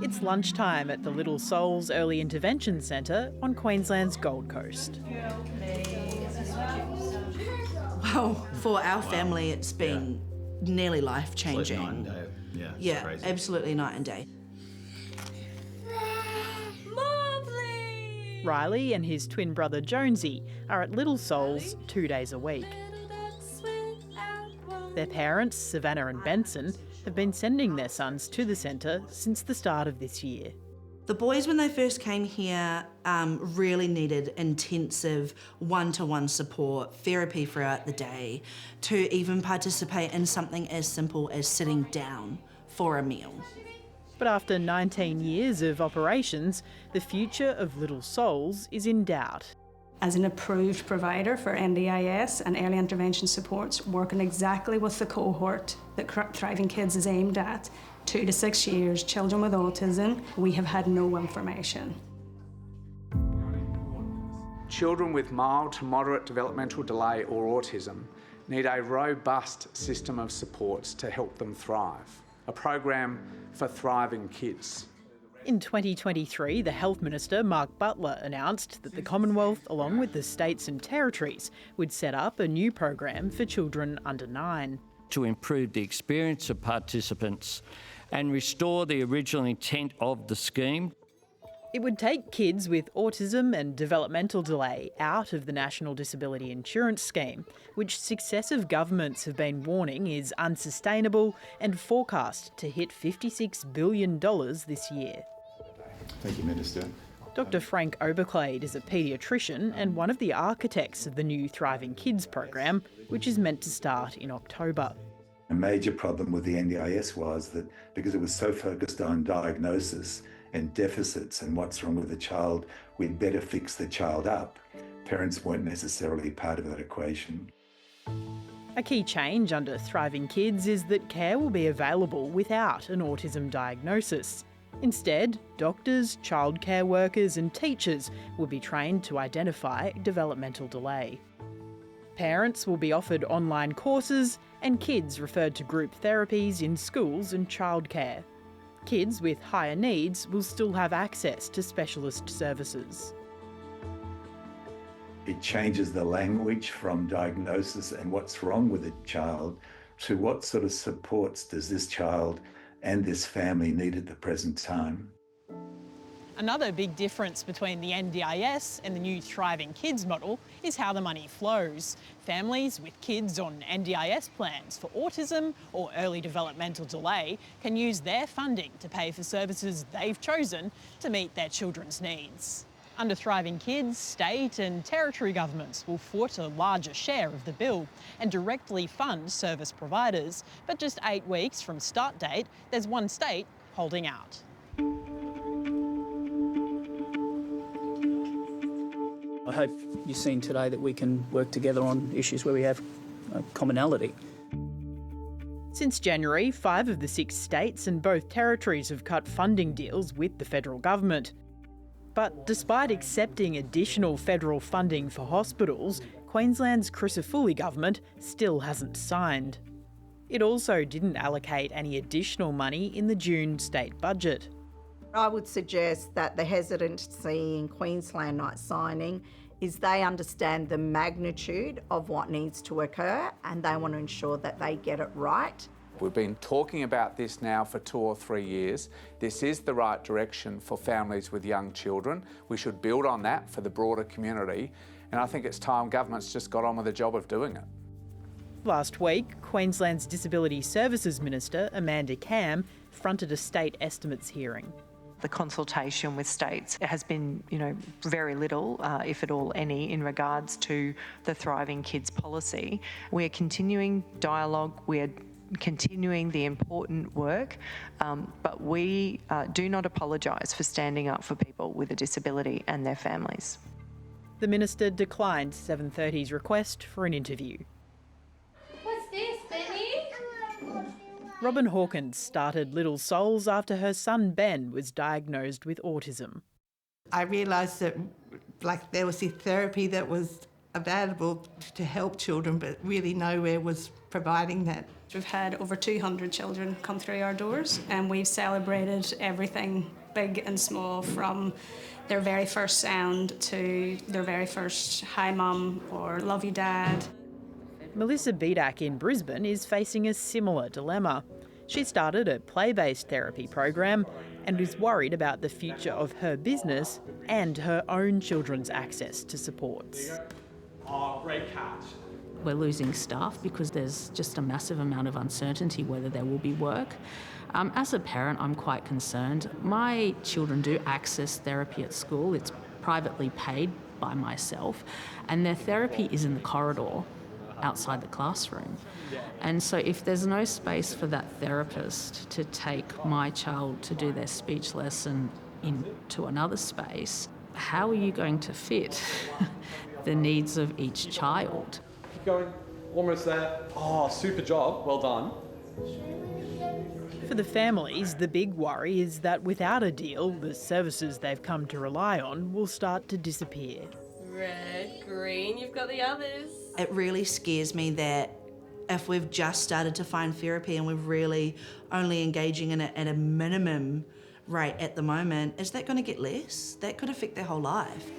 It's lunchtime at the Little Souls Early Intervention Centre on Queensland's Gold Coast. Well, for our family, it's been nearly life-changing. It's like night and day. Yeah, crazy. absolutely night and day. Lovely! Riley and his twin brother Jonesy are at Little Souls 2 days a week. Their parents, Savannah and Benson, have been sending their sons to the centre since the start of this year. The boys, when they first came here, really needed intensive one-to-one support, therapy throughout the day, to even participate in something as simple as sitting down for a meal. But after 19 years of operations, the future of Little Souls is in doubt. As an approved provider for NDIS and early intervention supports, working exactly with the cohort that Thriving Kids is aimed at, 2 to 6 years, children with autism, we have had no information. Children with mild to moderate developmental delay or autism need a robust system of supports to help them thrive. A program for Thriving Kids. In 2023, the Health Minister, Mark Butler, announced that the Commonwealth, along with the states and territories, would set up a new program for children under 9. To improve the experience of participants and restore the original intent of the scheme. It would take kids with autism and developmental delay out of the National Disability Insurance Scheme, which successive governments have been warning is unsustainable and forecast to hit $56 billion this year. Thank you, Minister. Dr Frank Oberclade is a paediatrician and one of the architects of the new Thriving Kids program, which is meant to start in October. A major problem with the NDIS was that because it was so focused on diagnosis and deficits and what's wrong with the child, we'd better fix the child up. Parents weren't necessarily part of that equation. A key change under Thriving Kids is that care will be available without an autism diagnosis. Instead, doctors, childcare workers and teachers will be trained to identify developmental delay. Parents will be offered online courses and kids referred to group therapies in schools and childcare. Kids with higher needs will still have access to specialist services. It changes the language from diagnosis and what's wrong with a child to what sort of supports does this child and this family need at the present time. Another big difference between the NDIS and the new Thriving Kids model is how the money flows. Families with kids on NDIS plans for autism or early developmental delay can use their funding to pay for services they've chosen to meet their children's needs. Under Thriving Kids, state and territory governments will foot a larger share of the bill and directly fund service providers. But just 8 weeks from start date, there's one state holding out. I hope you've seen today that we can work together on issues where we have commonality. Since January, 5 of the 6 states and both territories have cut funding deals with the federal government. But despite accepting additional federal funding for hospitals, Queensland's Crisafulli government still hasn't signed. It also didn't allocate any additional money in the June state budget. I would suggest that the hesitancy in Queensland not signing is they understand the magnitude of what needs to occur and they want to ensure that they get it right. We've been talking about this now for 2 or 3 years. This is the right direction for families with young children. We should build on that for the broader community. And I think it's time government's just got on with the job of doing it. Last week, Queensland's Disability Services Minister, Amanda Cam, fronted a state estimates hearing. The consultation with states has been, very little, if at all any, in regards to the Thriving Kids policy. We're continuing dialogue, we're continuing the important work, but we do not apologise for standing up for people with a disability and their families. The Minister declined 7:30's request for an interview. What's this, Benny? Robin Hawkins started Little Souls after her son Ben was diagnosed with autism. I realised that there was this therapy that was available to help children, but really nowhere was providing that. We've had over 200 children come through our doors, and we've celebrated everything big and small, from their very first sound to their very first hi mum or love you dad. Melissa Bedak in Brisbane is facing a similar dilemma. She started a play-based therapy program and is worried about the future of her business and her own children's access to supports. Oh, great catch. We're losing staff because there's just a massive amount of uncertainty whether there will be work. As a parent, I'm quite concerned. My children do access therapy at school. It's privately paid by myself, and their therapy is in the corridor outside the classroom. And so if there's no space for that therapist to take my child to do their speech lesson into another space, how are you going to fit the needs of each child? Keep going. Almost there. Oh, super job. Well done. For the families, the big worry is that without a deal, the services they've come to rely on will start to disappear. Red, green, you've got the others. It really scares me that if we've just started to find therapy and we're really only engaging in it at a minimum rate at the moment, is that going to get less? That could affect their whole life.